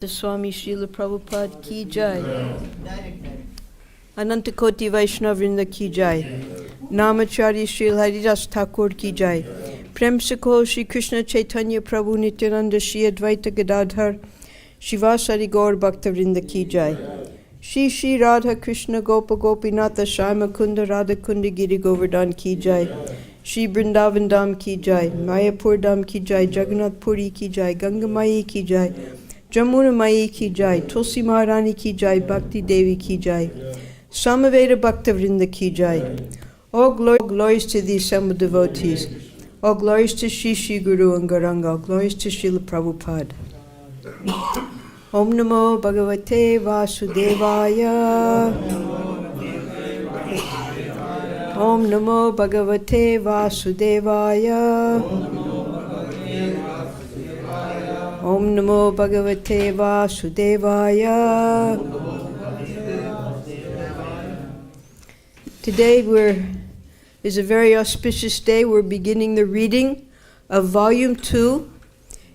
The Swami Srila Prabhupada ki jai. Ananta Koti Vaishnav Vrinda ki jai. Namacharya Srila Haridas Thakur ki jai. Prem Sikho Shri Krishna Chaitanya Prabhu Nityananda Shri Advaita Gadadhar Shivasari Gaur Bhakta Vrinda ki jai. Shri Shri Radha Krishna Gopa Gopinatha Shama Kunda Radha Kundi Giri Govardhan ki jai. Shri Vrindavan Dham ki jai. Mayapur Dham ki jai. Jagannath Puri ki jai. Ganga Mai ki jai. Jamuna Mai ki jai, Tulsi Maharani ki jai, Bhakti Devi ki jai, Samaveda Bhakta Vrinda ki jai. All glories to the assembled devotees. All glories to Shri Shri Guru and Gauranga. All glories to Srila Prabhupada. Om Namo Bhagavate Vasudevaya. Om Namo Bhagavate Vasudevaya. Om Namo Bhagavate Vasudevaya. Today is a very auspicious day. We're beginning the reading of Volume 2,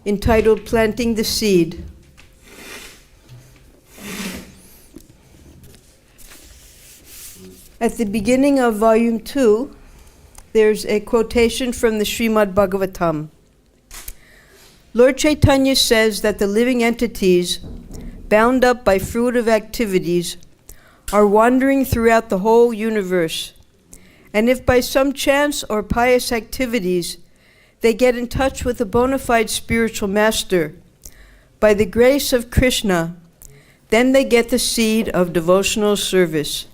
entitled Planting the Seed. At the beginning of Volume 2, there's a quotation from the Srimad Bhagavatam. Lord Chaitanya says that the living entities, bound up by fruitive activities, are wandering throughout the whole universe. And if by some chance or pious activities they get in touch with a bona fide spiritual master, by the grace of Krishna, then they get the seed of devotional service.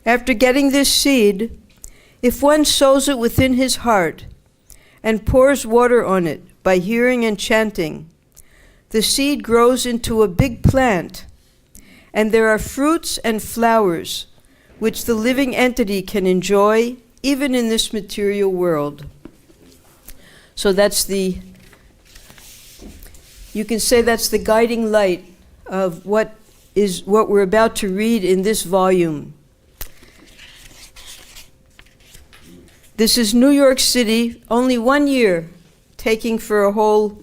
After getting this seed, if one sows it within his heart and pours water on it, by hearing and chanting, the seed grows into a big plant, and there are fruits and flowers which the living entity can enjoy even in this material world. So you can say that's the guiding light of what we're about to read in this volume. This is New York City, only 1 year, taking for a whole,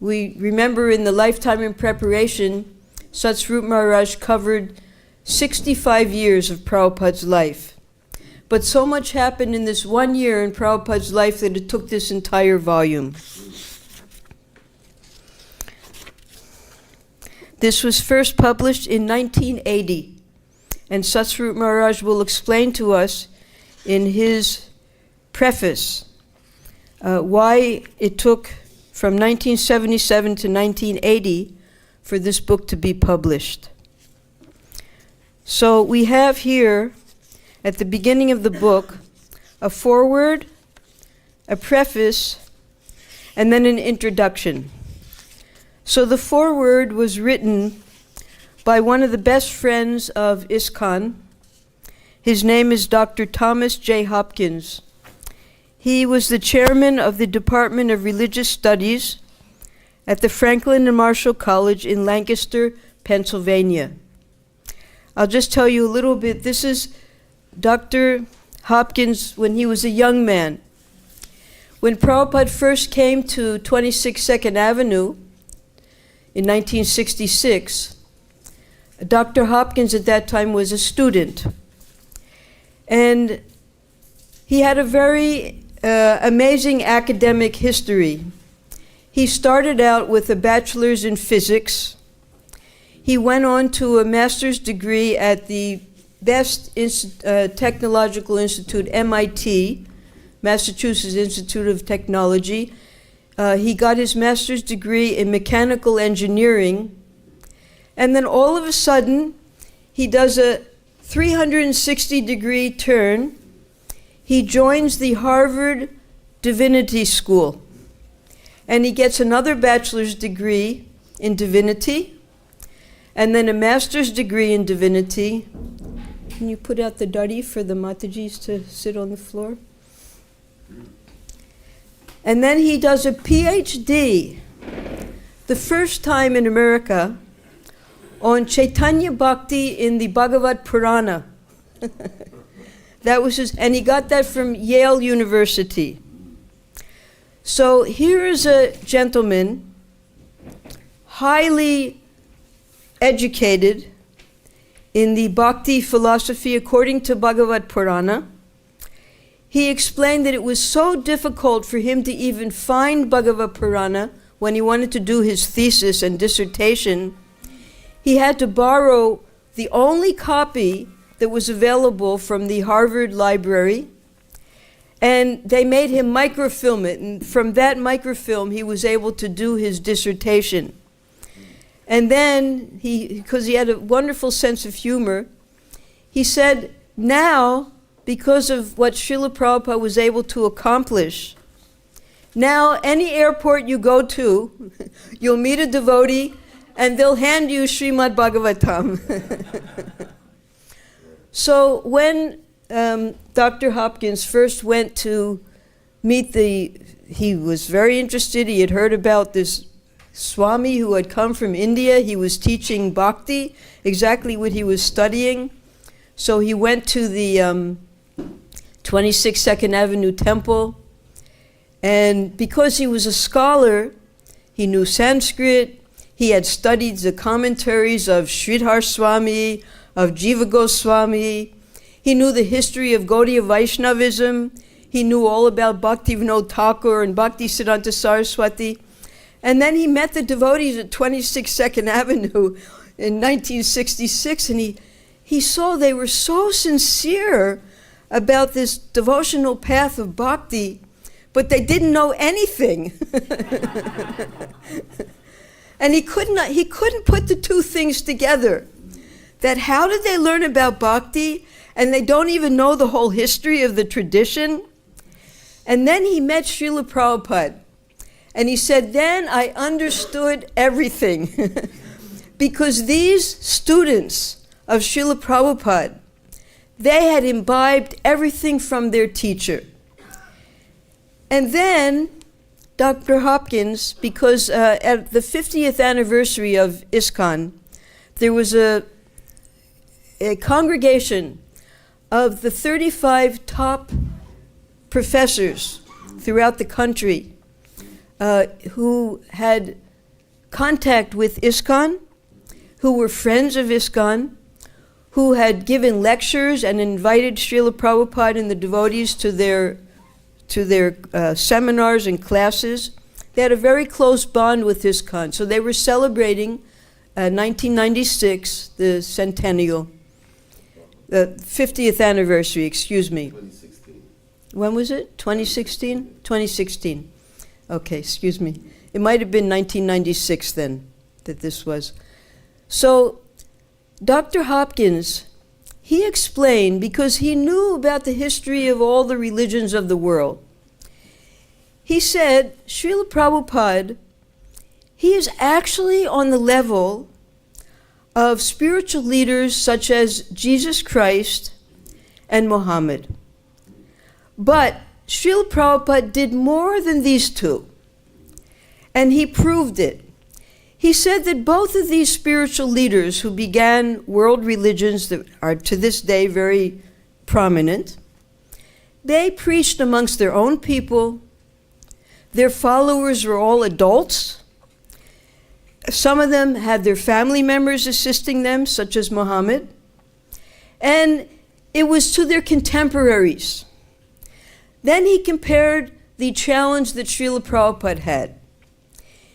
we remember in the Lifetime in Preparation, Satsvarup Maharaj covered 65 years of Prabhupada's life. But so much happened in this 1 year in Prabhupada's life that it took this entire volume. This was first published in 1980, and Satsvarup Maharaj will explain to us in his preface why it took from 1977 to 1980 for this book to be published. So we have here, at the beginning of the book, a foreword, a preface, and then an introduction. So the foreword was written by one of the best friends of ISKCON. His name is Dr. Thomas J. Hopkins. He was the chairman of the Department of Religious Studies at the Franklin and Marshall College in Lancaster, Pennsylvania. I'll just tell you a little bit. This is Dr. Hopkins when he was a young man. When Prabhupada first came to 26 Second Avenue in 1966, Dr. Hopkins at that time was a student. And he had a very amazing academic history. He started out with a bachelor's in physics. He went on to a master's degree at the best technological institute, MIT, Massachusetts Institute of Technology. He got his master's degree in mechanical engineering. And then all of a sudden, he does a 360-degree turn. He joins the Harvard Divinity School, and he gets another bachelor's degree in divinity, and then a master's degree in divinity. Can you put out the dari for the Matajis to sit on the floor? And then he does a PhD, the first time in America, on Chaitanya Bhakti in the Bhagavad Purana. That was and he got that from Yale University. So here is a gentleman highly educated in the Bhakti philosophy according to Bhagavad Purana. He explained that it was so difficult for him to even find Bhagavad Purana when he wanted to do his thesis and dissertation. He had to borrow the only copy that was available from the Harvard Library, and they made him microfilm it, and from that microfilm he was able to do his dissertation. And then, because he had a wonderful sense of humor, he said, now, because of what Srila Prabhupada was able to accomplish, now any airport you go to, you'll meet a devotee and they'll hand you Srimad Bhagavatam. So when Dr. Hopkins first went to meet he was very interested. He had heard about this Swami who had come from India. He was teaching bhakti, exactly what he was studying. So he went to the 26 Second Avenue Temple. And because he was a scholar, he knew Sanskrit. He had studied the commentaries of Sridhar Swami, of Jiva Goswami. He knew the history of Gaudiya Vaishnavism. He knew all about Bhaktivinoda Thakur and Bhaktisiddhanta Saraswati. And then he met the devotees at 26 Second Avenue in 1966, and he saw they were so sincere about this devotional path of bhakti, but they didn't know anything. And he couldn't put the two things together. That how did they learn about bhakti and they don't even know the whole history of the tradition? And then he met Srila Prabhupada. And he said, then I understood everything. Because these students of Srila Prabhupada, they had imbibed everything from their teacher. And then Dr. Hopkins, because at the 50th anniversary of ISKCON, there was a congregation of the 35 top professors throughout the country who had contact with ISKCON, who were friends of ISKCON, who had given lectures and invited Srila Prabhupada and the devotees to their seminars and classes. They had a very close bond with ISKCON. So they were celebrating 1996, the centennial, the 50th anniversary, excuse me. 2016. When was it? 2016? 2016. Okay, excuse me. It might have been 1996 then that this was. So Dr. Hopkins, he explained, because he knew about the history of all the religions of the world. He said, Srila Prabhupada, he is actually on the level of spiritual leaders such as Jesus Christ and Muhammad. But Srila Prabhupada did more than these two, and he proved it. He said that both of these spiritual leaders who began world religions that are to this day very prominent, they preached amongst their own people. Their followers were all adults. Some of them had their family members assisting them, such as Muhammad. And it was to their contemporaries. Then he compared the challenge that Srila Prabhupada had.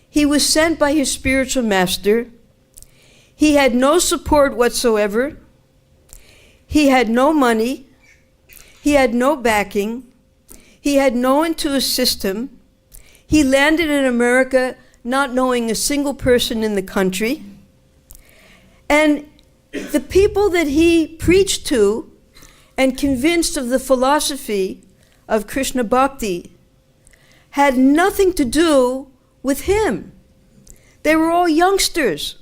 He was sent by his spiritual master. He had no support whatsoever. He had no money. He had no backing. He had no one to assist him. He landed in America not knowing a single person in the country. And the people that he preached to and convinced of the philosophy of Krishna Bhakti had nothing to do with him. They were all youngsters.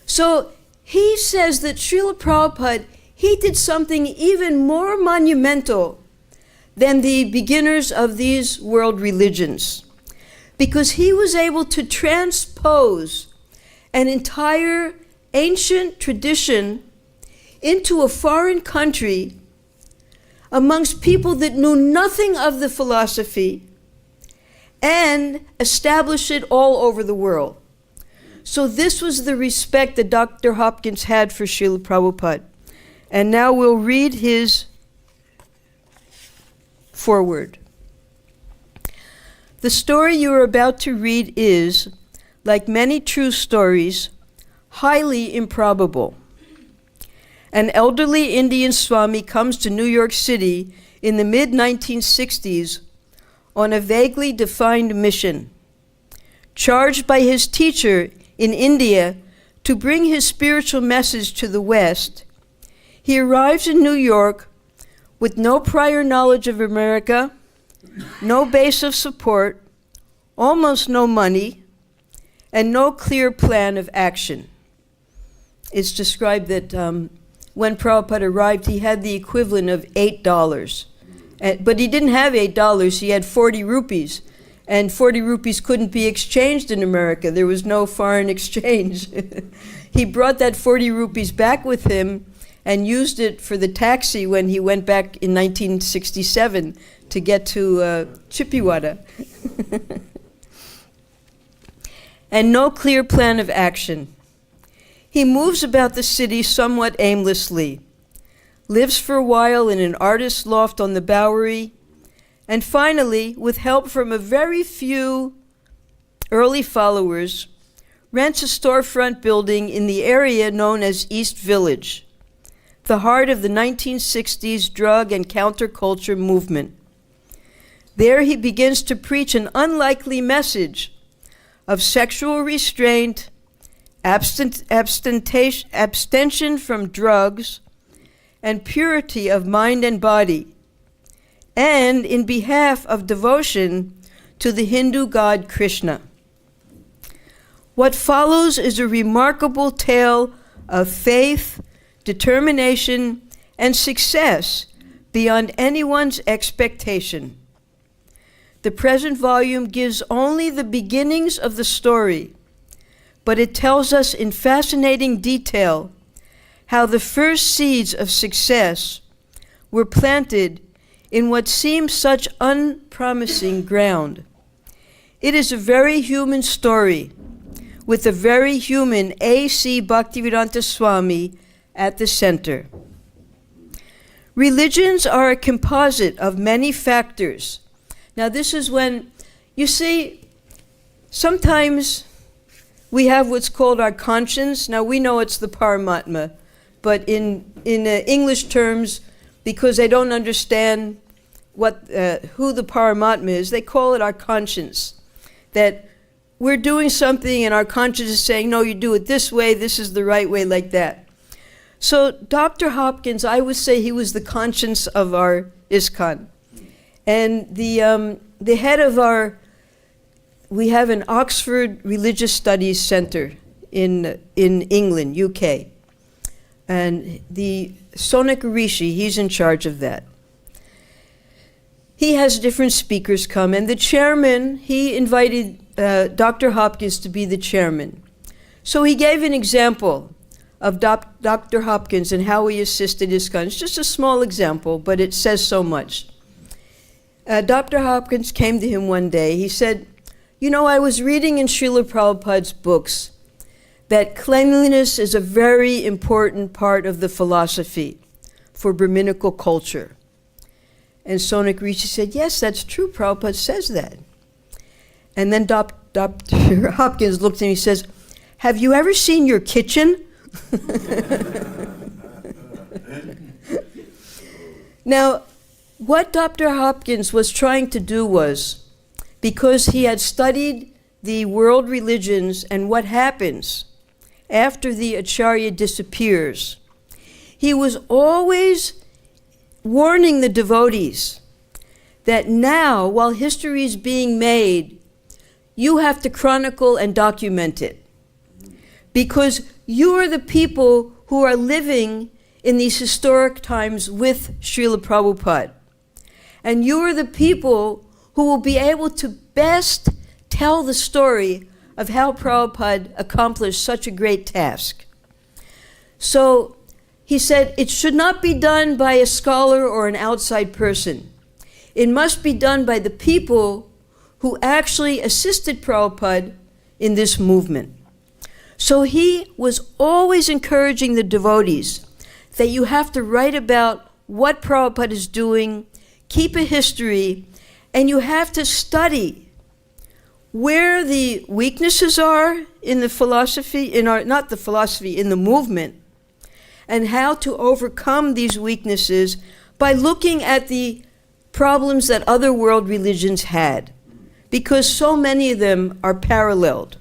So he says that Srila Prabhupada, he did something even more monumental than the beginners of these world religions, because he was able to transpose an entire ancient tradition into a foreign country amongst people that knew nothing of the philosophy and establish it all over the world. So this was the respect that Dr. Hopkins had for Srila Prabhupada. And now we'll read his foreword. The story you are about to read is, like many true stories, highly improbable. An elderly Indian Swami comes to New York City in the mid-1960s on a vaguely defined mission, charged by his teacher in India to bring his spiritual message to the West. He arrives in New York with no prior knowledge of America, no base of support, almost no money, and no clear plan of action. It's described that when Prabhupada arrived, he had the equivalent of $8. But he didn't have $8, he had 40 rupees. And 40 rupees couldn't be exchanged in America. There was no foreign exchange. He brought that 40 rupees back with him and used it for the taxi when he went back in 1967 to get to Chippewa. And no clear plan of action. He moves about the city somewhat aimlessly, lives for a while in an artist's loft on the Bowery, and finally, with help from a very few early followers, rents a storefront building in the area known as East Village, the heart of the 1960s drug and counterculture movement. There he begins to preach an unlikely message of sexual restraint, abstention from drugs, and purity of mind and body, and in behalf of devotion to the Hindu god Krishna. What follows is a remarkable tale of faith, determination, and success beyond anyone's expectation. The present volume gives only the beginnings of the story, but it tells us in fascinating detail how the first seeds of success were planted in what seems such unpromising ground. It is a very human story, with a very human A.C. Bhaktivedanta Swami at the center. Religions are a composite of many factors. Now this is when, you see, sometimes we have what's called our conscience. Now we know it's the Paramatma, but in English terms, because they don't understand who the Paramatma is, they call it our conscience. That we're doing something and our conscience is saying, no, you do it this way, this is the right way, like that. So Dr. Hopkins, I would say he was the conscience of our ISKCON. And the head of we have an Oxford Religious Studies Center in England, UK. And the Sonak Rishi, he's in charge of that. He has different speakers come, and the chairman, he invited Dr. Hopkins to be the chairman. So he gave an example of Dr. Hopkins and how he assisted ISKCON. It's just a small example, but it says so much. Dr. Hopkins came to him one day. He said, you know, I was reading in Srila Prabhupada's books that cleanliness is a very important part of the philosophy for Brahminical culture. And Sonak Rishi said, yes, that's true, Prabhupada says that. And then Dr. Hopkins looked at him and he says, have you ever seen your kitchen? Now, what Dr. Hopkins was trying to do was, because he had studied the world religions and what happens after the Acharya disappears, he was always warning the devotees that now, while history is being made, you have to chronicle and document it. Because you are the people who are living in these historic times with Srila Prabhupada. And you are the people who will be able to best tell the story of how Prabhupada accomplished such a great task. So he said, it should not be done by a scholar or an outside person. It must be done by the people who actually assisted Prabhupada in this movement. So he was always encouraging the devotees that you have to write about what Prabhupada is doing, keep a history, and you have to study where the weaknesses are in the philosophy, in the movement, and how to overcome these weaknesses by looking at the problems that other world religions had, because so many of them are paralleled.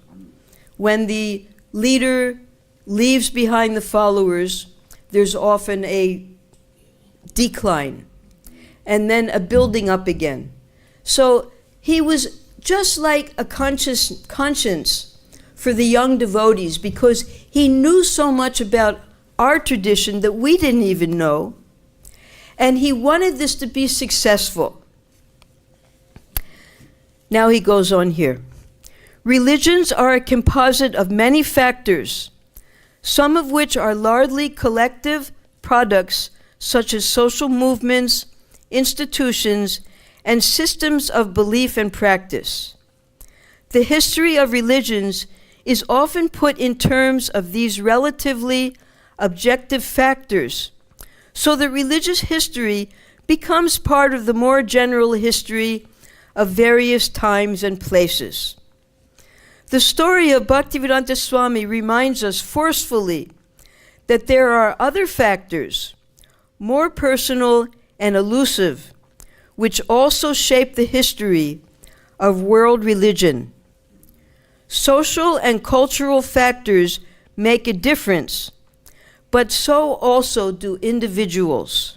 When the leader leaves behind the followers, there's often a decline, and then a building up again. So he was just like a conscience for the young devotees, because he knew so much about our tradition that we didn't even know, and he wanted this to be successful. Now he goes on here. Religions are a composite of many factors, some of which are largely collective products, such as social movements, institutions, and systems of belief and practice. The history of religions is often put in terms of these relatively objective factors, so that religious history becomes part of the more general history of various times and places. The story of Bhaktivedanta Swami reminds us forcefully that there are other factors, more personal and elusive, which also shape the history of world religion. Social and cultural factors make a difference, but so also do individuals.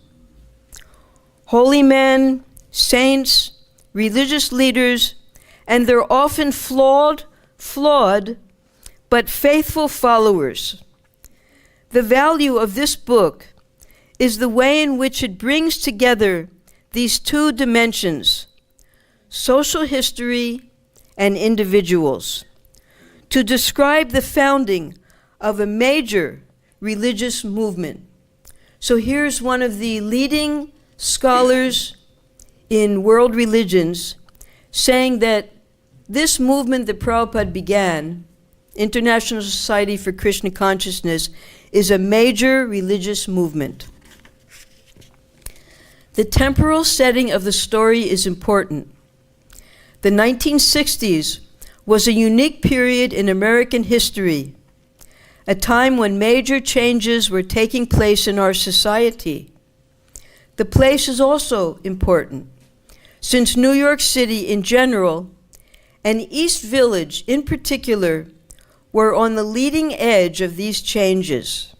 Holy men, saints, religious leaders, and their often flawed, but faithful followers. The value of this book is the way in which it brings together these two dimensions, social history and individuals, to describe the founding of a major religious movement. So here's one of the leading scholars in world religions saying that this movement that Prabhupada began, International Society for Krishna Consciousness, is a major religious movement. The temporal setting of the story is important. The 1960s was a unique period in American history, a time when major changes were taking place in our society. The place is also important, since New York City in general and East Village in particular were on the leading edge of these changes.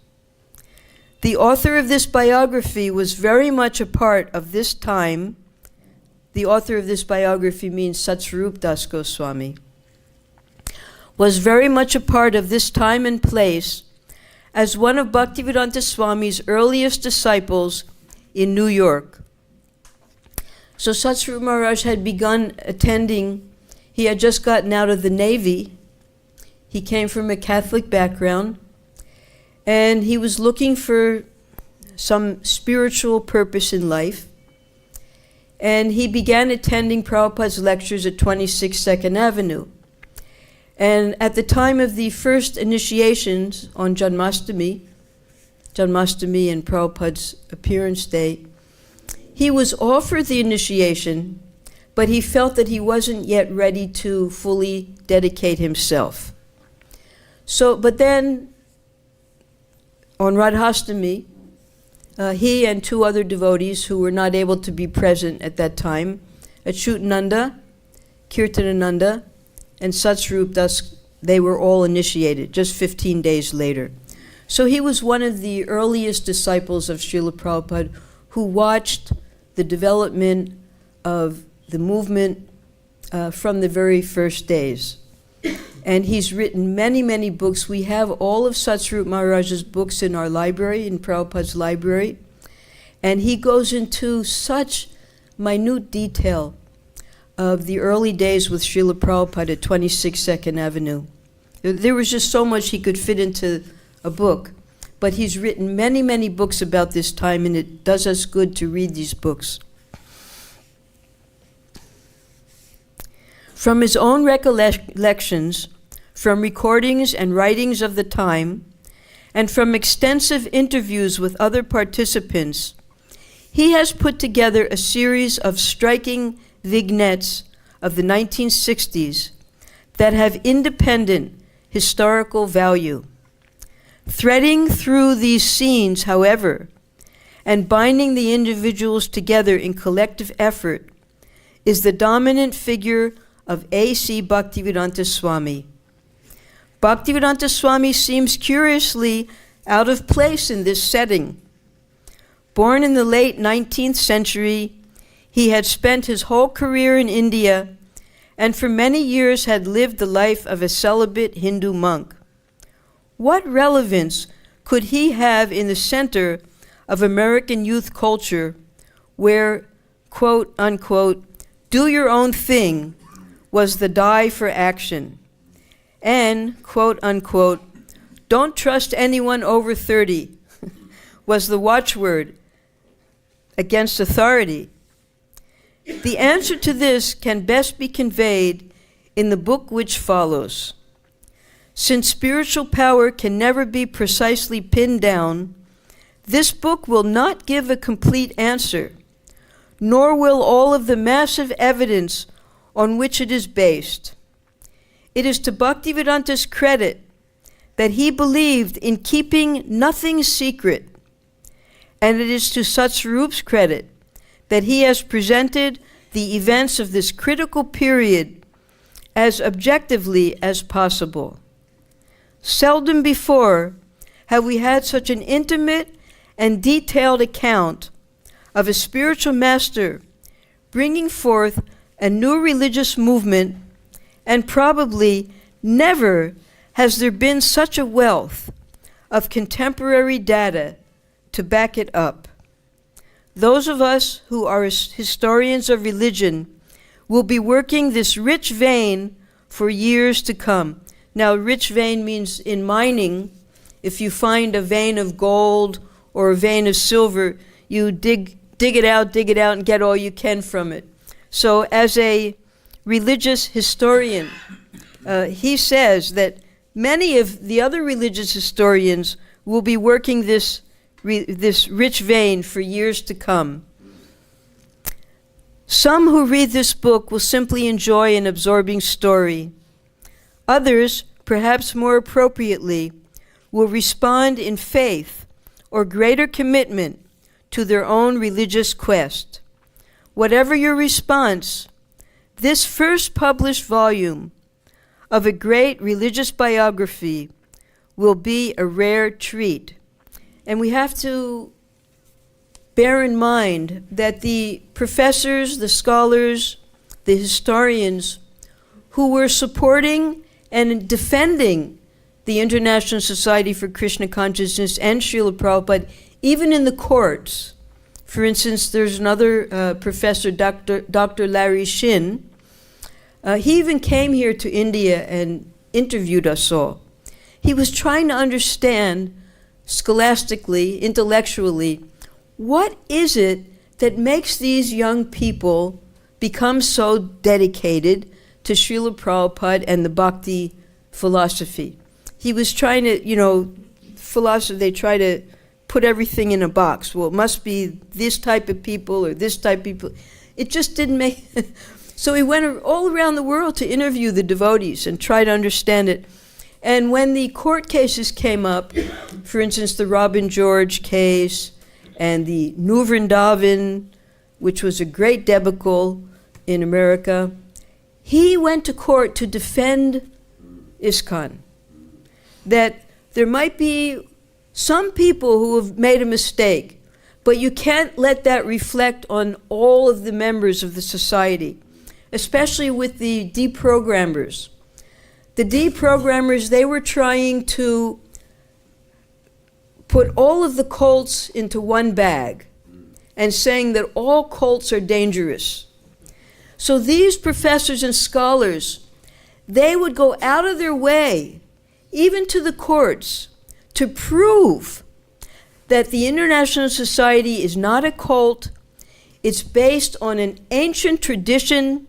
The author of this biography was very much a part of this time. The author of this biography means Satsvarup Das Goswami. Was very much a part of this time and place as one of Bhaktivedanta Swami's earliest disciples in New York. So Satsvarup Maharaj had begun attending. He had just gotten out of the Navy. He came from a Catholic background, and he was looking for some spiritual purpose in life. And he began attending Prabhupada's lectures at 26 Second Avenue. And at the time of the first initiations on Janmashtami and Prabhupada's appearance day, he was offered the initiation, but he felt that he wasn't yet ready to fully dedicate himself. So, but then on Radhastami, he and two other devotees who were not able to be present at that time, Achyutananda, Kirtanananda, and Satsvarup Das, they were all initiated just 15 days later. So he was one of the earliest disciples of Srila Prabhupada who watched the development of the movement from the very first days. And he's written many, many books. We have all of Satsvarup Maharaj's books in our library, in Prabhupada's library. And he goes into such minute detail of the early days with Srila Prabhupada at 26 Second Avenue. There was just so much he could fit into a book. But he's written many, many books about this time, and it does us good to read these books. From his own recollections, from recordings and writings of the time, and from extensive interviews with other participants, he has put together a series of striking vignettes of the 1960s that have independent historical value. Threading through these scenes, however, and binding the individuals together in collective effort, is the dominant figure of A.C. Bhaktivedanta Swami. Bhaktivedanta Swami seems curiously out of place in this setting. Born in the late 19th century, he had spent his whole career in India and for many years had lived the life of a celibate Hindu monk. What relevance could he have in the center of American youth culture where, quote unquote, do your own thing was the die for action, and, quote unquote, don't trust anyone over 30 was the watchword against authority? The answer to this can best be conveyed in the book which follows. Since spiritual power can never be precisely pinned down, this book will not give a complete answer, nor will all of the massive evidence on which it is based. It is to Bhaktivedanta's credit that he believed in keeping nothing secret, and it is to Satsvarup's credit that he has presented the events of this critical period as objectively as possible. Seldom before have we had such an intimate and detailed account of a spiritual master bringing forth a new religious movement, and probably never has there been such a wealth of contemporary data to back it up. Those of us who are historians of religion will be working this rich vein for years to come. Now, rich vein means in mining, if you find a vein of gold or a vein of silver, you dig it out, and get all you can from it. So as a religious historian, he says that many of the other religious historians will be working this rich vein for years to come. Some who read this book will simply enjoy an absorbing story. Others, perhaps more appropriately, will respond in faith or greater commitment to their own religious quest. Whatever your response, this first published volume of a great religious biography will be a rare treat. And we have to bear in mind that the professors, the scholars, the historians who were supporting and defending the International Society for Krishna Consciousness and Srila Prabhupada, even in the courts. For instance, there's another professor, Dr. Larry Shin. He even came here to India and interviewed us all. He was trying to understand scholastically, intellectually, what is it that makes these young people become so dedicated to Srila Prabhupada and the Bhakti philosophy? He was trying to, philosophy, they try to put everything in a box. Well, it must be this type of people or this type of people. It just didn't make... So he went all around the world to interview the devotees and try to understand it. And when the court cases came up, for instance, the Robin George case and the New Vrindavan, which was a great debacle in America, he went to court to defend ISKCON. That there might be some people who have made a mistake, but you can't let that reflect on all of the members of the society, especially with the deprogrammers. The deprogrammers, they were trying to put all of the cults into one bag and saying that all cults are dangerous. So these professors and scholars, they would go out of their way, even to the courts, to prove that the International Society is not a cult. It's based on an ancient tradition.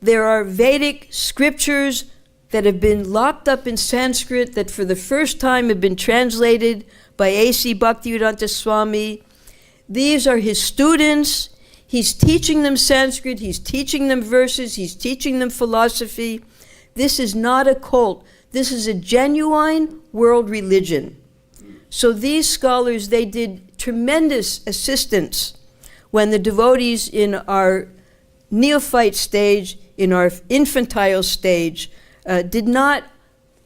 There are Vedic scriptures that have been locked up in Sanskrit, that for the first time have been translated by A.C. Bhaktivedanta Swami. These are his students. He's teaching them Sanskrit, he's teaching them verses, he's teaching them philosophy. This is not a cult. This is a genuine world religion. So these scholars, they did tremendous assistance when the devotees in our neophyte stage, in our infantile stage, did not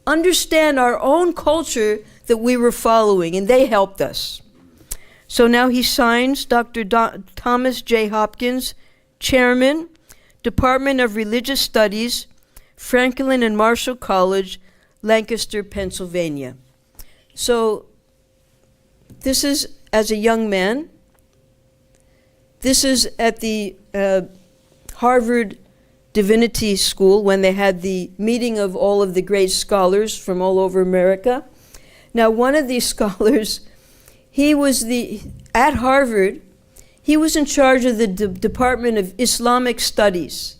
understand our own culture that we were following, and they helped us. So now he signs Dr. Thomas J. Hopkins, Chairman, Department of Religious Studies, Franklin and Marshall College, Lancaster, Pennsylvania. So this is as a young man. This is at the Harvard Divinity School when they had the meeting of all of the great scholars from all over America. Now, one of these scholars, he was at Harvard, he was in charge of the Department of Islamic Studies.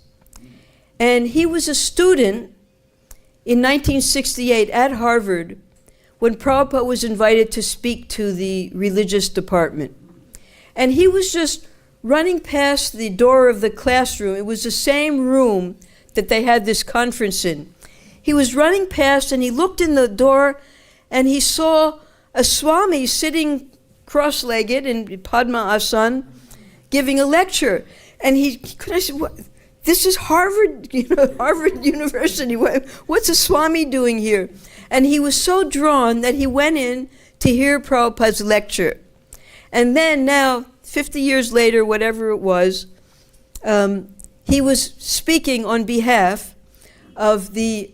And he was a student in 1968 at Harvard when Prabhupada was invited to speak to the religious department. And he was just running past the door of the classroom. It was the same room that they had this conference in. He was running past and he looked in the door and he saw a Swami sitting cross-legged in Padma Asan giving a lecture. And he couldn't say, what? This is Harvard, Harvard University. What's a Swami doing here? And he was so drawn that he went in to hear Prabhupada's lecture. And then now, 50 years later, whatever it was, he was speaking on behalf of the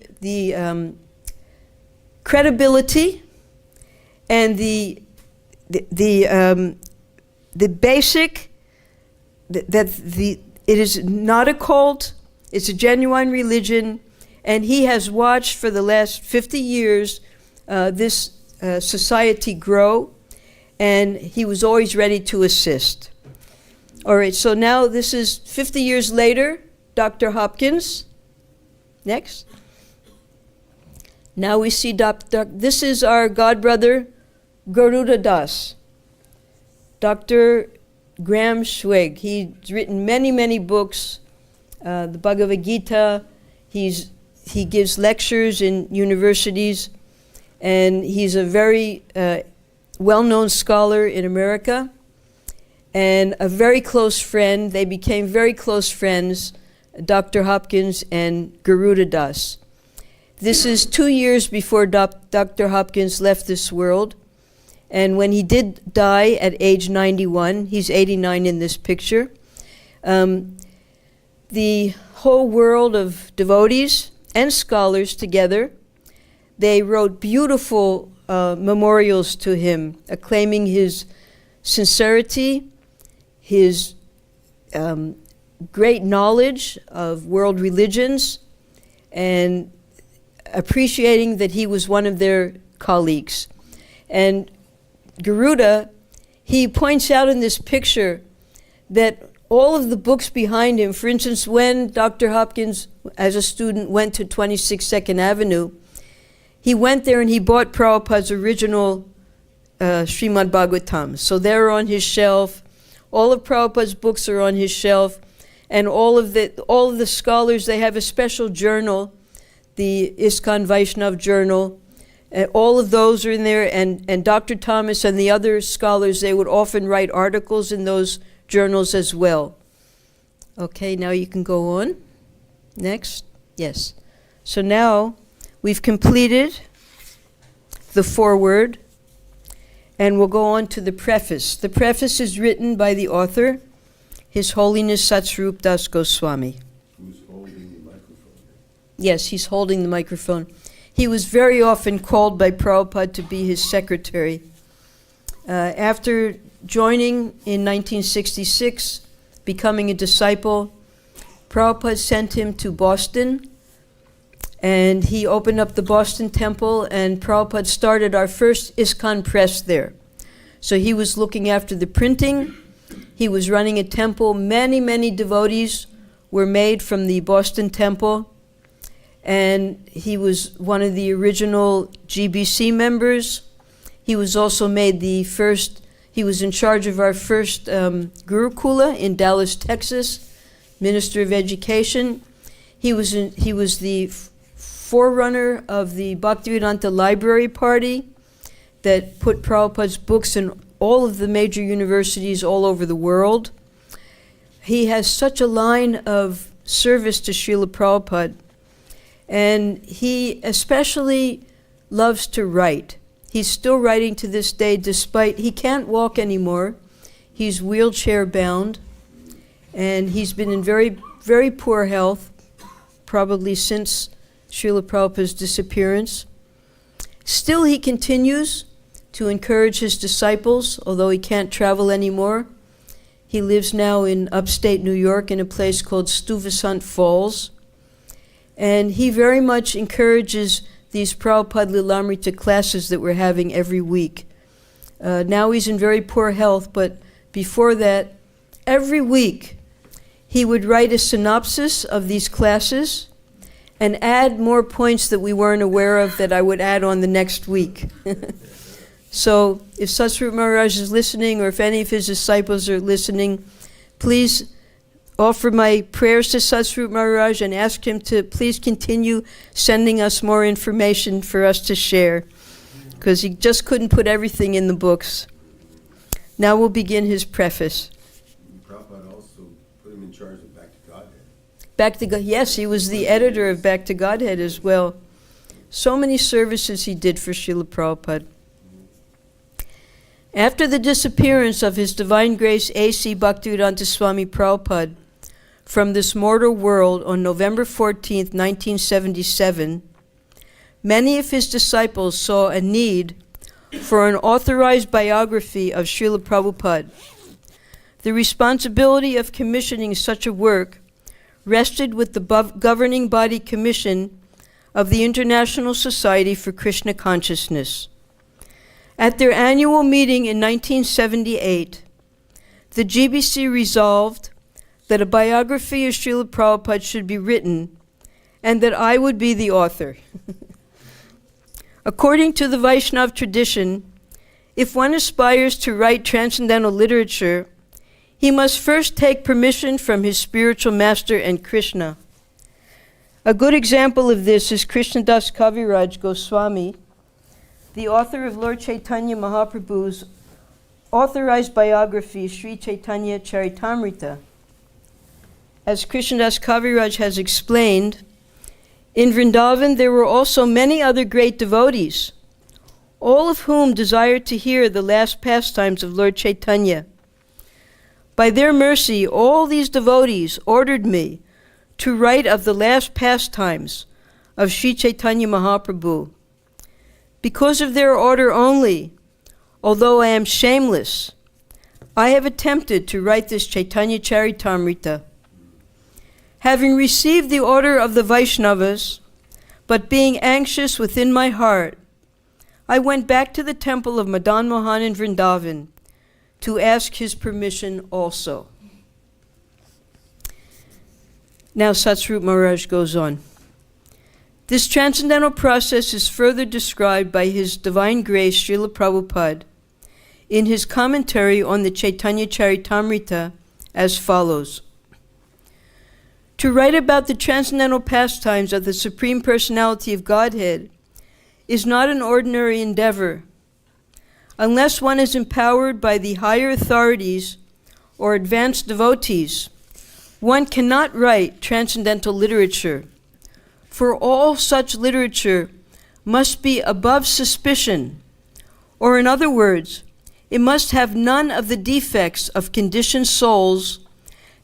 credibility and the basic that it is not a cult, it's a genuine religion, and he has watched for the last 50 years this society grow, and he was always ready to assist. All right, so now this is 50 years later, Dr. Hopkins. Next. Now we see this is our godbrother, Garuda Das. Dr. Graham Schweg. He's written many, many books, the Bhagavad Gita. He gives lectures in universities, and he's a very well-known scholar in America and a very close friend. They became very close friends, Dr. Hopkins and Garuda Das. This is 2 years before Dr. Hopkins left this world. And when he did die at age 91, he's 89 in this picture, the whole world of devotees and scholars together, they wrote beautiful memorials to him, acclaiming his sincerity, his great knowledge of world religions, and appreciating that he was one of their colleagues. And Garuda, he points out in this picture that all of the books behind him, for instance, when Dr. Hopkins, as a student, went to 26 Second Avenue, he went there and he bought Prabhupada's original Srimad Bhagavatam. So they're on his shelf. All of Prabhupada's books are on his shelf. And all of the scholars, they have a special journal, the ISKCON Vaishnav journal. All of those are in there, and Dr. Thomas and the other scholars, they would often write articles in those journals as well. Okay, now you can go on. Next. Yes. So now we've completed the foreword, and we'll go on to the preface. The preface is written by the author, His Holiness Satsvarup Das Goswami. Who's holding the microphone? Yes, he's holding the microphone. He was very often called by Prabhupada to be his secretary. After joining in 1966, becoming a disciple, Prabhupada sent him to Boston, and he opened up the Boston Temple, and Prabhupada started our first ISKCON press there. So he was looking after the printing. He was running a temple. Many, many devotees were made from the Boston Temple. and he was one of the original GBC members. He was also made he was in charge of our first Gurukula in Dallas, Texas, Minister of Education. He was the forerunner of the Bhaktivedanta Library Party that put Prabhupada's books in all of the major universities all over the world. He has such a line of service to Srila Prabhupada, and he especially loves to write. He's still writing to this day, despite he can't walk anymore. He's wheelchair bound, and he's been in very, very poor health, probably since Srila Prabhupada's disappearance. Still, he continues to encourage his disciples, although he can't travel anymore. He lives now in upstate New York in a place called Stuyvesant Falls. And he very much encourages these Prabhupada Lilamrita classes that we're having every week. Now he's in very poor health, but before that, every week he would write a synopsis of these classes and add more points that we weren't aware of that I would add on the next week. So if Satsvarup Maharaj is listening, or if any of his disciples are listening, please offer my prayers to Satsvarup Maharaj and ask him to please continue sending us more information for us to share, because he just couldn't put everything in the books. Now we'll begin his preface. Prabhupada also put him in charge of Back to Godhead. Back to God, yes, he was the editor of Back to Godhead as well. So many services he did for Srila Prabhupada. After the disappearance of His Divine Grace A.C. Bhaktivedanta Swami Prabhupada from this mortal world on November 14, 1977, many of his disciples saw a need for an authorized biography of Srila Prabhupada. The responsibility of commissioning such a work rested with the governing body commission of the International Society for Krishna Consciousness. At their annual meeting in 1978, the GBC resolved that a biography of Srila Prabhupada should be written and that I would be the author. According to the Vaishnav tradition, if one aspires to write transcendental literature, he must first take permission from his spiritual master and Krishna. A good example of this is Krishnadas Kaviraj Goswami, the author of Lord Chaitanya Mahaprabhu's authorized biography, Sri Chaitanya Charitamrita. As Krishnadas Kaviraj has explained, in Vrindavan there were also many other great devotees, all of whom desired to hear the last pastimes of Lord Chaitanya. By their mercy, all these devotees ordered me to write of the last pastimes of Sri Chaitanya Mahaprabhu. Because of their order only, although I am shameless, I have attempted to write this Chaitanya Charitamrita. Having received the order of the Vaishnavas, but being anxious within my heart, I went back to the temple of Madan Mohan in Vrindavan to ask his permission also. Now Satsvarup Maharaj goes on. This transcendental process is further described by His Divine Grace Srila Prabhupada in his commentary on the Chaitanya Charitamrita as follows. To write about the transcendental pastimes of the Supreme Personality of Godhead is not an ordinary endeavor. Unless one is empowered by the higher authorities or advanced devotees, one cannot write transcendental literature. For all such literature must be above suspicion, or in other words, it must have none of the defects of conditioned souls,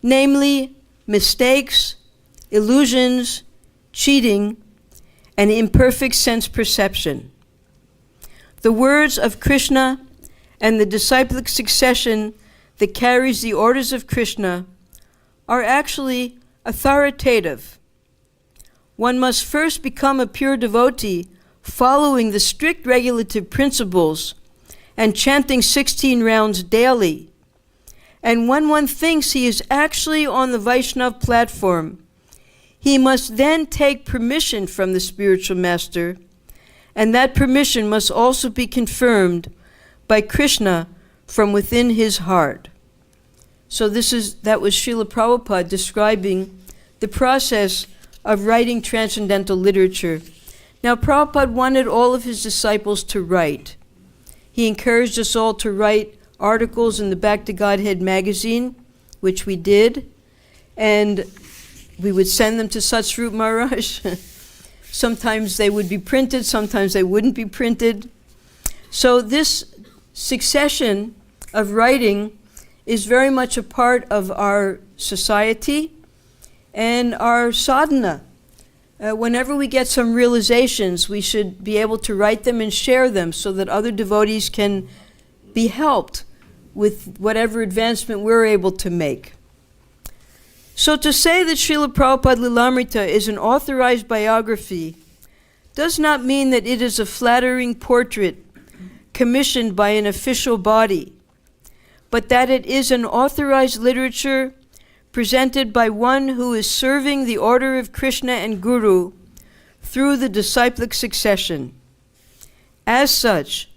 namely mistakes, illusions, cheating, and imperfect sense perception. The words of Krishna and the disciplic succession that carries the orders of Krishna are actually authoritative. One must first become a pure devotee, following the strict regulative principles and chanting 16 rounds daily. And when one thinks he is actually on the Vaishnav platform, he must then take permission from the spiritual master, and that permission must also be confirmed by Krishna from within his heart. So that was Srila Prabhupada describing the process of writing transcendental literature. Now, Prabhupada wanted all of his disciples to write. He encouraged us all to write articles in the Back to Godhead magazine, which we did, and we would send them to Satsvarup Maharaj. Sometimes they would be printed, sometimes they wouldn't be printed. So this succession of writing is very much a part of our society and our sadhana. Whenever we get some realizations, we should be able to write them and share them so that other devotees can be helped with whatever advancement we're able to make. So to say that Srila Prabhupada Lilamrita is an authorized biography does not mean that it is a flattering portrait commissioned by an official body, but that it is an authorized literature presented by one who is serving the order of Krishna and Guru through the disciplic succession. As such,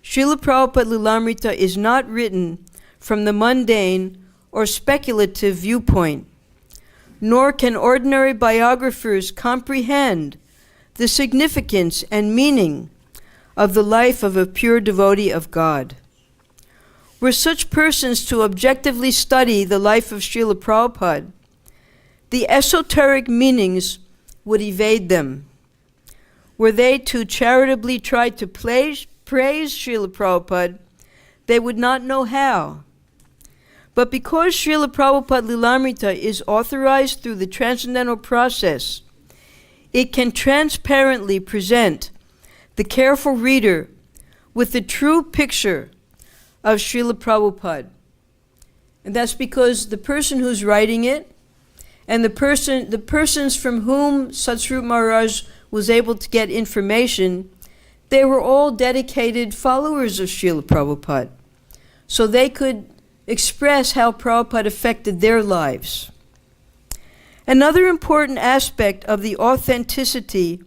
Srila Prabhupada Lilamrita is not written from the mundane or speculative viewpoint, nor can ordinary biographers comprehend the significance and meaning of the life of a pure devotee of God. Were such persons to objectively study the life of Srila Prabhupada, the esoteric meanings would evade them. Were they to charitably try to praise Srila Prabhupada, they would not know how. But because Srila Prabhupada Lilamrita is authorized through the transcendental process, it can transparently present the careful reader with the true picture of Srila Prabhupada. And that's because the person who's writing it and the persons from whom Satsvarup Maharaj was able to get information, they were all dedicated followers of Srila Prabhupada. So they could express how Prabhupada affected their lives. Another important aspect of the authenticity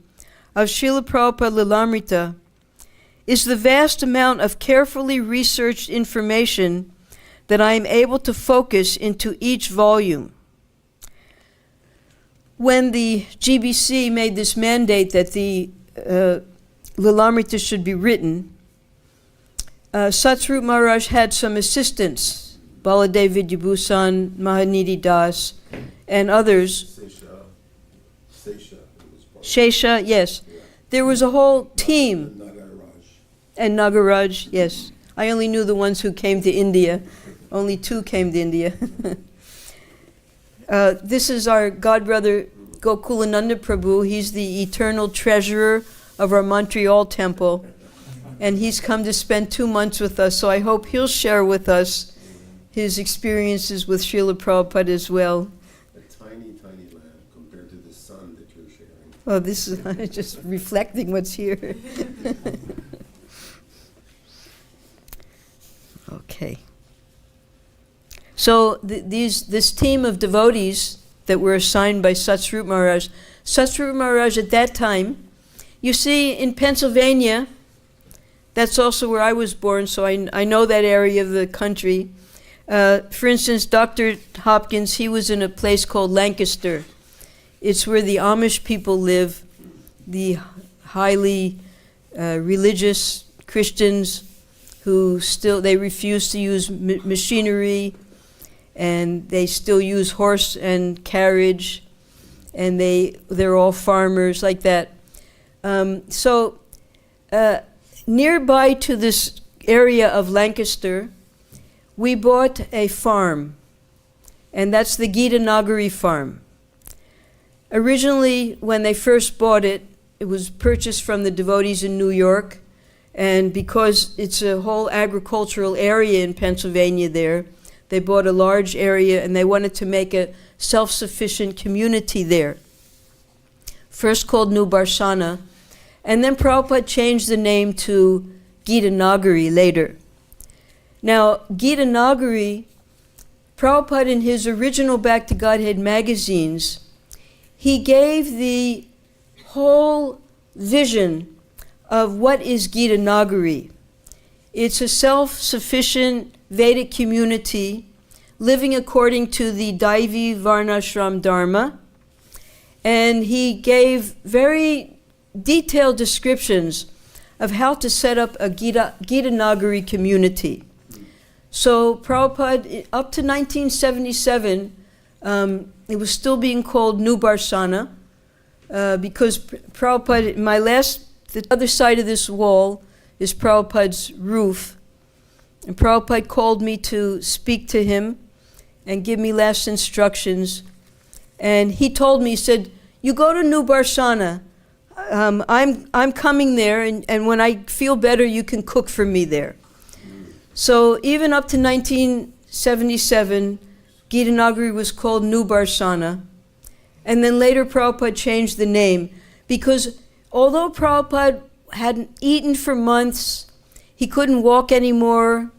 of Srila Prabhupada Lilamrita is the vast amount of carefully researched information that I am able to focus into each volume. When the GBC made this mandate that the Lilamrita should be written, Satsvarup Maharaj had some assistants, Baladev Vidyabhusan, Mahanidhi Das, and others. Shesha, yes. Yeah. There was a whole team. Nagaraj. And Nagaraj, yes. I only knew the ones who came to India. Only 2 came to India. This is our godbrother Gokulananda Prabhu. He's the eternal treasurer of our Montreal temple. And he's come to spend 2 months with us, so I hope he'll share with us his experiences with Srila Prabhupada as well. A tiny, tiny land compared to the sun that you're sharing. Oh, this is just reflecting what's here. Okay. So this team of devotees that were assigned by Satsvarup Maharaj at that time, you see in Pennsylvania, that's also where I was born, so I know that area of the country. For instance, Dr. Hopkins, he was in a place called Lancaster. It's where the Amish people live, the highly religious Christians who they refuse to use machinery, and they still use horse and carriage, and they're all farmers like that. Nearby to this area of Lancaster, we bought a farm, and that's the Gita Nagari farm. Originally, when they first bought it, it was purchased from the devotees in New York, and because it's a whole agricultural area in Pennsylvania there, they bought a large area and they wanted to make a self-sufficient community there. First called New Barshana, and then Prabhupada changed the name to Gita Nagari later. Now, Gita Nagari, Prabhupada in his original Back to Godhead magazines, he gave the whole vision of what is Gita Nagari. It's a self-sufficient Vedic community living according to the Daivi Varnashram Dharma. And he gave very detailed descriptions of how to set up a Gita Nagari community. So Prabhupada, up to 1977, it was still being called New Barsana, because Prabhupada, the other side of this wall is Prabhupada's roof. And Prabhupada called me to speak to him and give me last instructions. And he told me, he said, you go to New Barsana. I'm coming there, and when I feel better, you can cook for me there. So even up to 1977, Gita Nagari was called New Barsana. And then later Prabhupada changed the name, because although Prabhupada hadn't eaten for months, he couldn't walk anymore,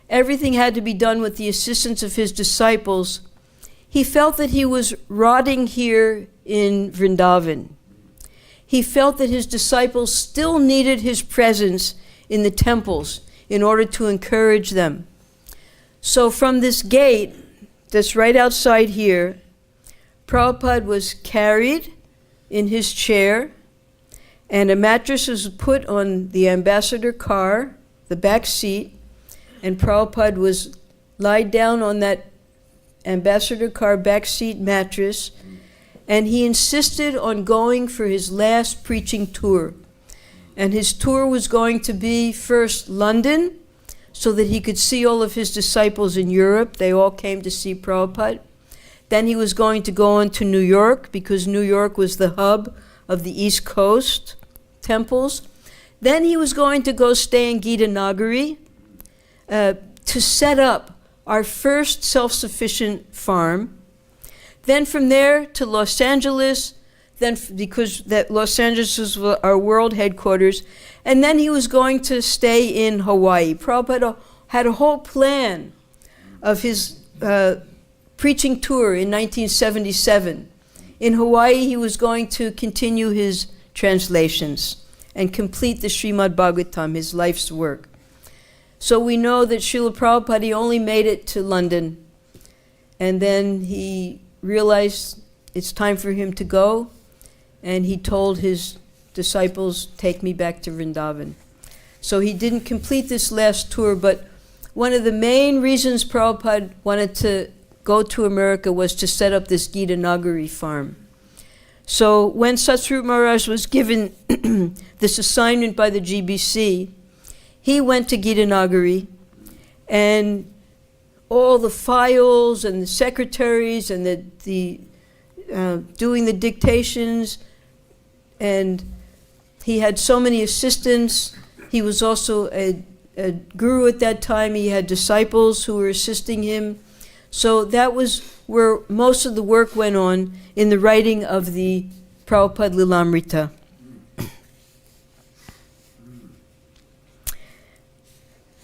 everything had to be done with the assistance of his disciples, he felt that he was rotting here in Vrindavan. He felt that his disciples still needed his presence in the temples in order to encourage them. So from this gate that's right outside here, Prabhupada was carried in his chair, and a mattress was put on the ambassador car, the back seat, and Prabhupada was lied down on that ambassador car back seat mattress, and he insisted on going for his last preaching tour. And his tour was going to be first London, so that he could see all of his disciples in Europe. They all came to see Prabhupada. Then he was going to go on to New York, because New York was the hub of the East Coast temples. Then he was going to go stay in Gita Nagari to set up our first self-sufficient farm. Then from there to Los Angeles, then because that Los Angeles was our world headquarters, and then he was going to stay in Hawaii. Prabhupada had a whole plan of his preaching tour in 1977. In Hawaii, he was going to continue his translations and complete the Srimad Bhagavatam, his life's work. So we know that Srila Prabhupada, he only made it to London, and then he realized it's time for him to go, and he told his disciples, take me back to Vrindavan. So he didn't complete this last tour, but one of the main reasons Prabhupada wanted to go to America was to set up this Gita Nagari farm. So when Satsvarup Maharaj was given this assignment by the GBC, he went to Gita Nagari, and all the files and the secretaries and the doing the dictations, and he had so many assistants. He was also a guru at that time. He had disciples who were assisting him. So that was where most of the work went on in the writing of the Prabhupada Lilamrita.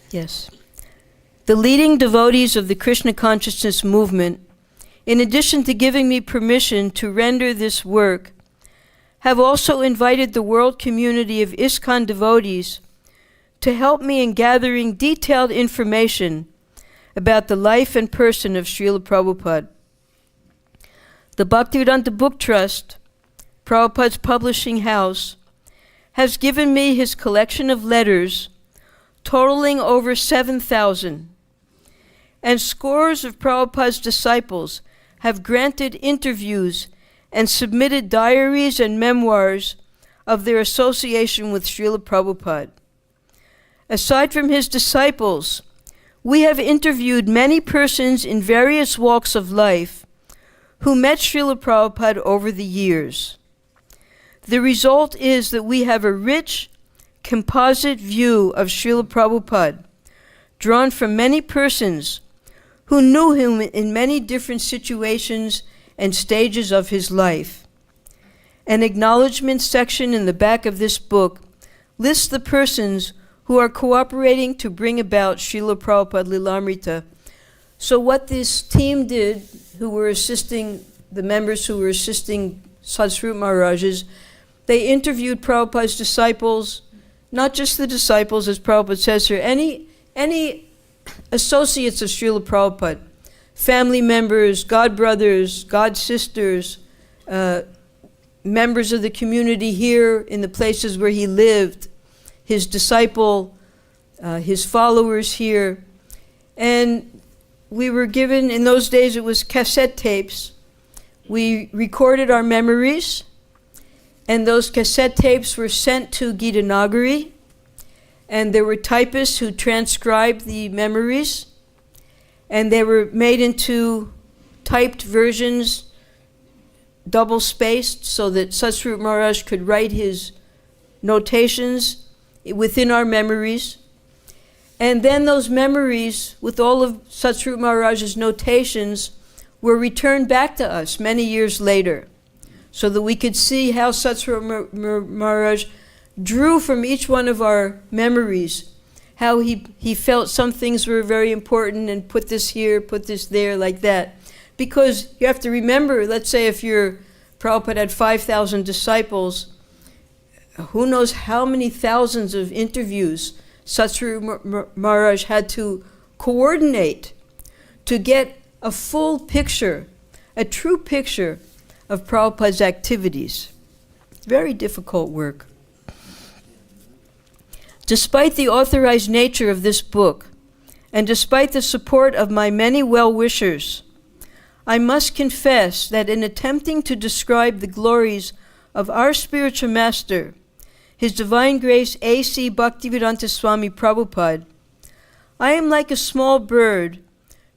Yes. The leading devotees of the Krishna consciousness movement, in addition to giving me permission to render this work, have also invited the world community of ISKCON devotees to help me in gathering detailed information about the life and person of Srila Prabhupada. The Bhaktivedanta Book Trust, Prabhupada's publishing house, has given me his collection of letters totaling over 7,000, and scores of Prabhupada's disciples have granted interviews and submitted diaries and memoirs of their association with Srila Prabhupada. Aside from his disciples, we have interviewed many persons in various walks of life who met Srila Prabhupada over the years. The result is that we have a rich, composite view of Srila Prabhupada, drawn from many persons who knew him in many different situations and stages of his life. An acknowledgement section in the back of this book lists the persons who are cooperating to bring about Srila Prabhupada Lilamrita. So what this team did, who were assisting, the members who were assisting Satsvarup Maharaj's. They interviewed Prabhupada's disciples, not just the disciples, as Prabhupada says here, any associates of Srila Prabhupada, family members, god brothers, god sisters, members of the community here in the places where he lived, his disciple, his followers here. And we were given, in those days it was cassette tapes. We recorded our memories, and those cassette tapes were sent to Gitanagari, and there were typists who transcribed the memories, and they were made into typed versions, double-spaced, so that Satsvarup Maharaj could write his notations within our memories. And then those memories, with all of Satsvarup Maharaj's notations, were returned back to us many years later, so that we could see how Satsvarup Maharaj drew from each one of our memories, how he felt some things were very important and put this here, put this there, like that. Because you have to remember, let's say if Prabhupada had 5,000 disciples, who knows how many thousands of interviews Satsvarup Maharaj had to coordinate to get a full picture, a true picture of Prabhupada's activities. Very difficult work. Despite the authorized nature of this book, and despite the support of my many well-wishers, I must confess that in attempting to describe the glories of our spiritual master, His Divine Grace A.C. Bhaktivedanta Swami Prabhupada, I am like a small bird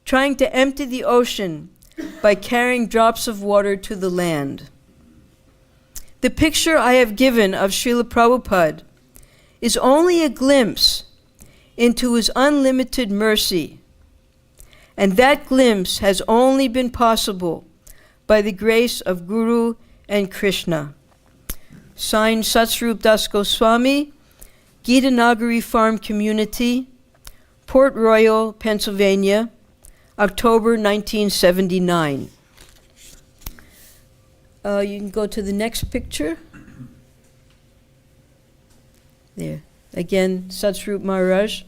trying to empty the ocean by carrying drops of water to the land. The picture I have given of Srila Prabhupada is only a glimpse into his unlimited mercy, and that glimpse has only been possible by the grace of Guru and Krishna. Signed, Satsvarup Das Goswami, Gitanagari Farm Community, Port Royal, Pennsylvania, October 1979. You can go to the next picture. There. Again, Satsvarup Maharaj.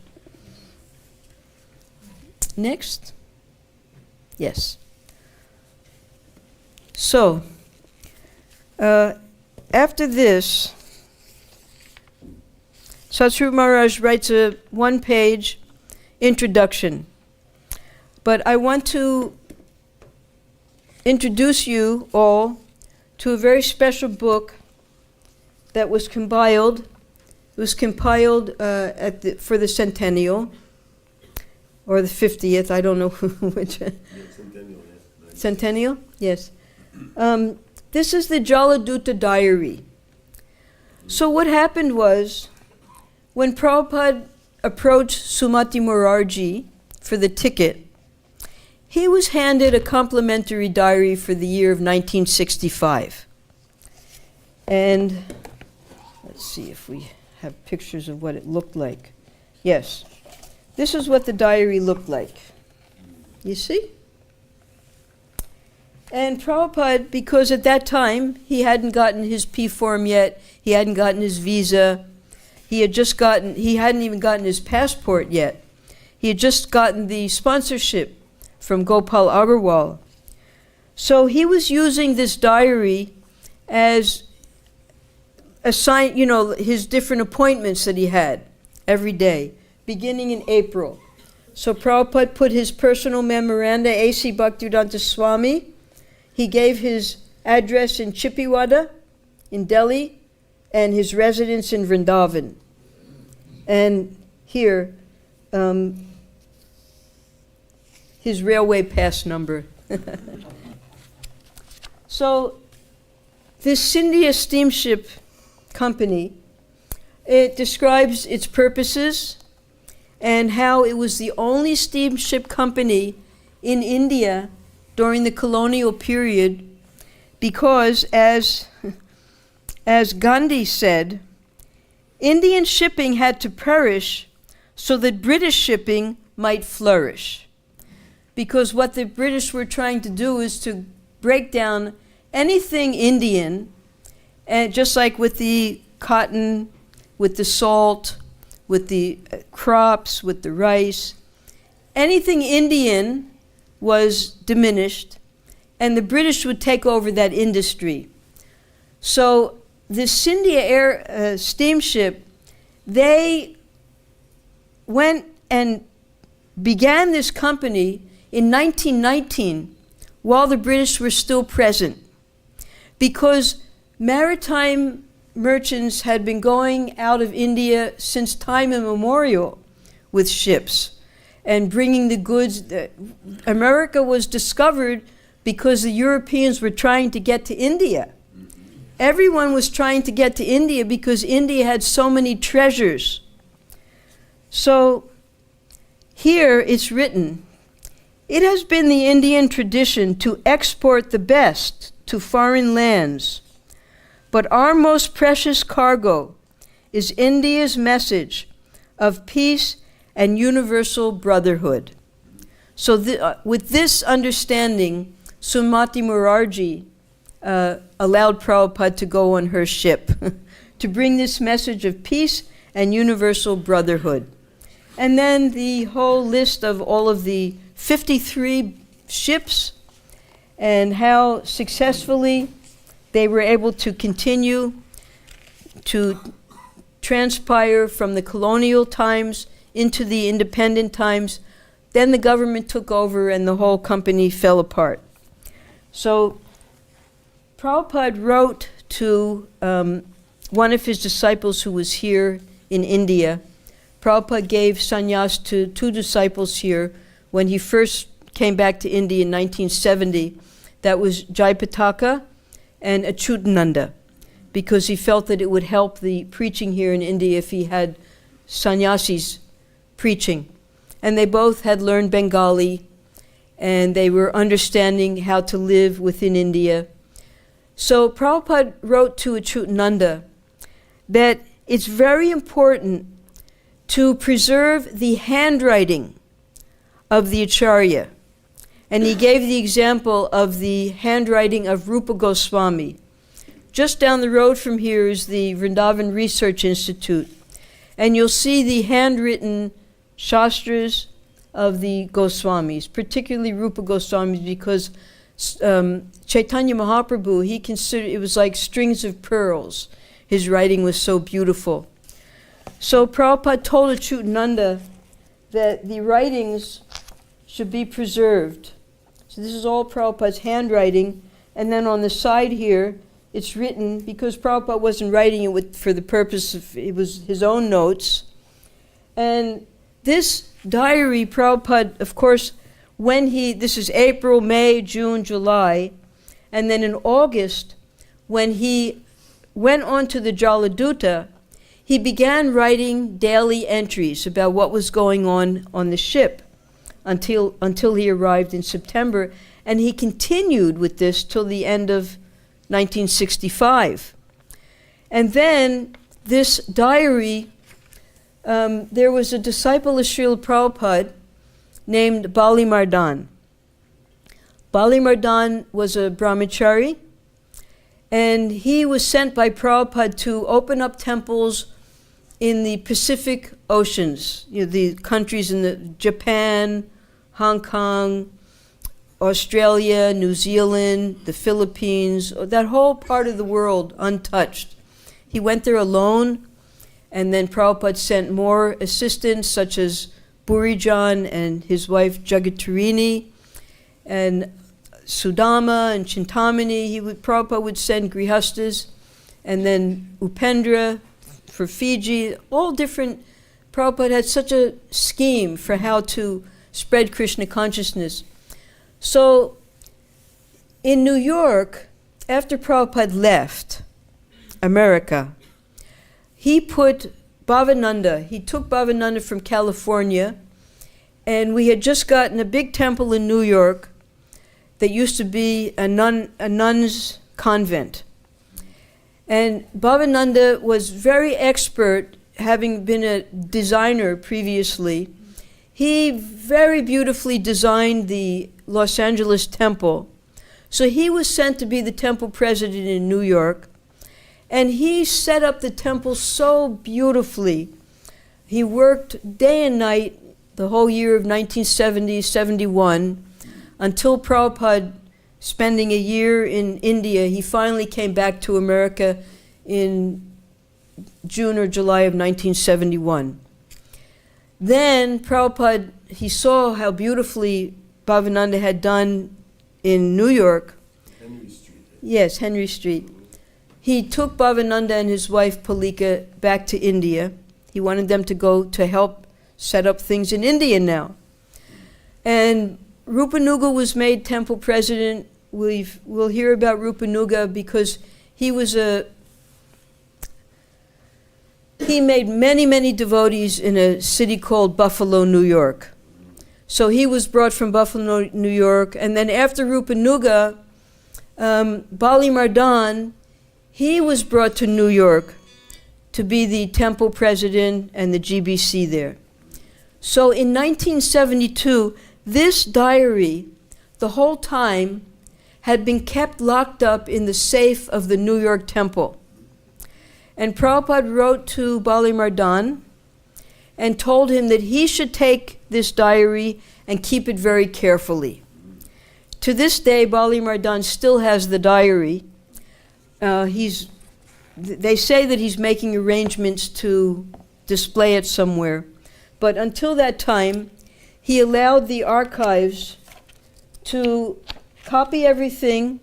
Next. Yes. So, after this, Satsvarup Maharaj writes a one-page introduction. But I want to introduce you all to a very special book that was compiled. It was compiled for the centennial, or the 50th, I don't know which. Centennial, yes. Centennial? Yes. This is the Jaladuta diary. So what happened was, when Prabhupada approached Sumati Morarji for the ticket, he was handed a complimentary diary for the year of 1965. And let's see if we have pictures of what it looked like. Yes. This is what the diary looked like. You see? And Prabhupada, because at that time he hadn't gotten his P form yet, he hadn't gotten his visa, he hadn't even gotten his passport yet. He had just gotten the sponsorship from Gopal Agarwal. So he was using this diary as a sign, his different appointments that he had every day, beginning in April. So Prabhupada put his personal memoranda, A.C. Bhaktivedanta Swami. He gave his address in Chippiwada, in Delhi, and his residence in Vrindavan. And here, his railway pass number. So, this Scindia Steamship Company, it describes its purposes and how it was the only steamship company in India during the colonial period, because as Gandhi said, Indian shipping had to perish so that British shipping might flourish. Because what the British were trying to do is to break down anything Indian, and just like with the cotton, with the salt, with the crops, with the rice, anything Indian was diminished, and the British would take over that industry. So the Scindia Air steamship, they went and began this company in 1919 while the British were still present, because maritime merchants had been going out of India since time immemorial with ships and bringing the goods. America was discovered because the Europeans were trying to get to India. Everyone was trying to get to India because India had so many treasures. So here it's written, "It has been the Indian tradition to export the best to foreign lands, but our most precious cargo is India's message of peace and universal brotherhood." So with this understanding, Sumati Morarji allowed Prabhupada to go on her ship to bring this message of peace and universal brotherhood. And then the whole list of all of the 53 ships and how successfully they were able to continue to transpire from the colonial times into the independent times. Then the government took over and the whole company fell apart. So Prabhupada wrote to one of his disciples who was here in India. Prabhupada gave sannyas to 2 disciples here when he first came back to India in 1970. That was Jayapataka and Achyutananda, because he felt that it would help the preaching here in India if he had sannyasis preaching. And they both had learned Bengali, and they were understanding how to live within India. So Prabhupada wrote to Achyutananda that it's very important to preserve the handwriting of the Acharya. And he gave the example of the handwriting of Rupa Goswami. Just down the road from here is the Vrindavan Research Institute. And you'll see the handwritten shastras of the Goswamis, particularly Rupa Goswami, because Chaitanya Mahaprabhu, he considered it was like strings of pearls. His writing was so beautiful. So Prabhupada told Achyutananda that the writings should be preserved. So this is all Prabhupada's handwriting, and then on the side here, it's written, because Prabhupada wasn't writing it for the purpose of, it was his own notes. And this diary, Prabhupada, of course, this is April, May, June, July, and then in August, when he went on to the Jaladuta, he began writing daily entries about what was going on the ship until he arrived in September, and he continued with this till the end of 1965. And then this diary, there was a disciple of Srila Prabhupada named Bali Mardan. Bali Mardan was a brahmachari, and he was sent by Prabhupada to open up temples in the Pacific Oceans, the countries in Japan, Hong Kong, Australia, New Zealand, the Philippines, that whole part of the world untouched. He went there alone, and then Prabhupada sent more assistants such as Burijan and his wife Jagatarini, and Sudama and Chintamani. Prabhupada would send grihastas, and then Upendra for Fiji, all different. Prabhupada had such a scheme for how to spread Krishna consciousness. So in New York, after Prabhupada left America, he put Bhavananda, he took Bhavananda from California, and we had just gotten a big temple in New York that used to be a nun's convent. And Bhavananda was very expert, having been a designer previously. He very beautifully designed the Los Angeles temple. So he was sent to be the temple president in New York, and he set up the temple so beautifully. He worked day and night the whole year of 1970-71 until Prabhupada, spending a year in India, he finally came back to America in June or July of 1971. Then Prabhupada, he saw how beautifully Bhavananda had done in New York. Henry Street. Yes, Henry Street. He took Bhavananda and his wife Palika back to India. He wanted them to go to help set up things in India now. And Rupanuga was made temple president. We'll hear about Rupanuga because he made many, many devotees in a city called Buffalo, New York. So he was brought from Buffalo, New York, and then after Rupanuga, Bali Mardan, he was brought to New York to be the temple president and the GBC there. So in 1972, this diary, the whole time, had been kept locked up in the safe of the New York temple. And Prabhupada wrote to Bali Mardan and told him that he should take this diary and keep it very carefully. To this day, Bali Mardan still has the diary. They say that he's making arrangements to display it somewhere. But until that time, he allowed the archives to copy everything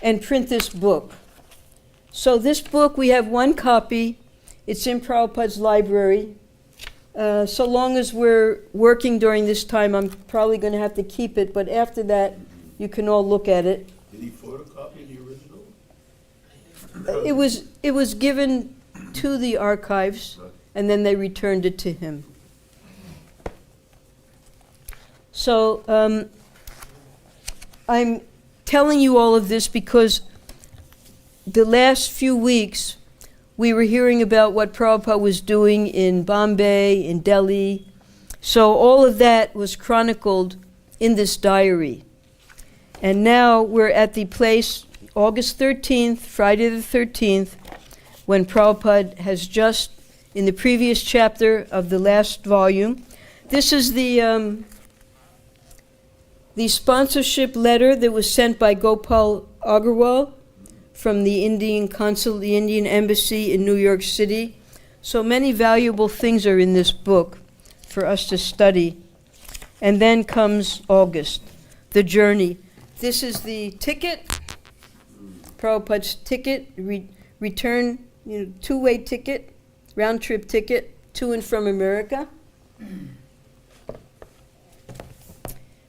and print this book. So this book, we have one copy. It's in Prabhupada's library. So long as we're working during this time, I'm probably going to have to keep it, but after that, you can all look at it. Did he photocopy the original? It was given to the archives, and then they returned it to him. So I'm telling you all of this because the last few weeks we were hearing about what Prabhupada was doing in Bombay, in Delhi. So all of that was chronicled in this diary. And now we're at the place, August 13th, Friday the 13th, when Prabhupada has just, in the previous chapter of the last volume, this is the sponsorship letter that was sent by Gopal Agarwal from the Indian consul, the Indian embassy in New York City. So many valuable things are in this book for us to study. And then comes August, the journey. This is the ticket, Prabhupada's ticket, return, two-way ticket, round-trip ticket to and from America.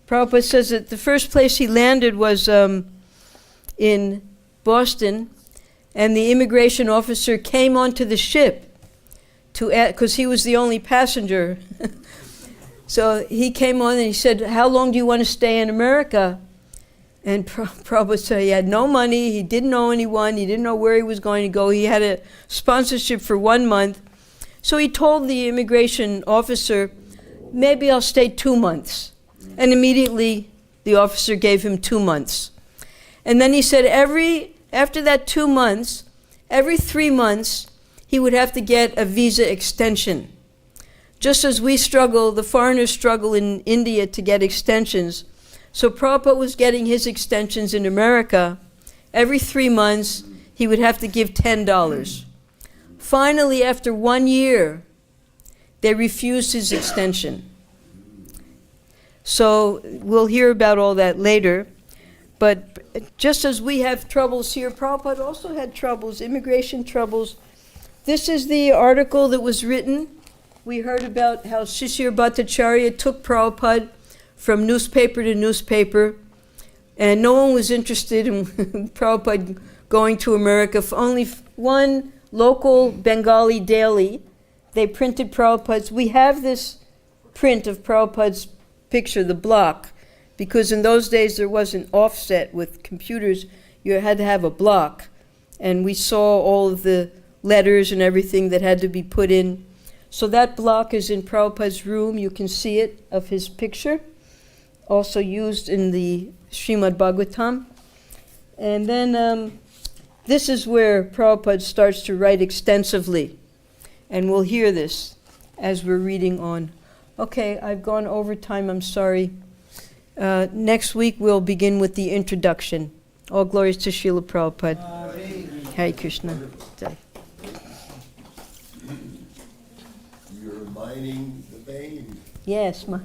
Prabhupada says that the first place he landed was in Boston, and the immigration officer came onto the ship because he was the only passenger. So he came on and he said, "How long do you want to stay in America?" And Prabhupada said he had no money, he didn't know anyone, he didn't know where he was going to go. He had a sponsorship for 1 month. So he told the immigration officer, "Maybe I'll stay 2 months." And immediately the officer gave him 2 months. And then he said after that 2 months, every 3 months, he would have to get a visa extension. Just as we struggle, the foreigners struggle in India to get extensions. So Prabhupada was getting his extensions in America. Every 3 months, he would have to give $10. Finally, after 1 year, they refused his extension. So we'll hear about all that later. But just as we have troubles here, Prabhupada also had troubles, immigration troubles. This is the article that was written. We heard about how Shishir Bhattacharya took Prabhupada from newspaper to newspaper, and no one was interested in Prabhupada going to America. For only one local Bengali daily, they printed Prabhupada's. We have this print of Prabhupada's picture, the block, because in those days there wasn't offset with computers. You had to have a block, and we saw all of the letters and everything that had to be put in. So that block is in Prabhupada's room. You can see it, of his picture, also used in the Srimad Bhagavatam. And then this is where Prabhupada starts to write extensively. And we'll hear this as we're reading on. Okay, I've gone over time, I'm sorry. Next week we'll begin with the introduction. All glories to Srila Prabhupada. Hare Krishna. Jai. You're mining the vein. Yes, my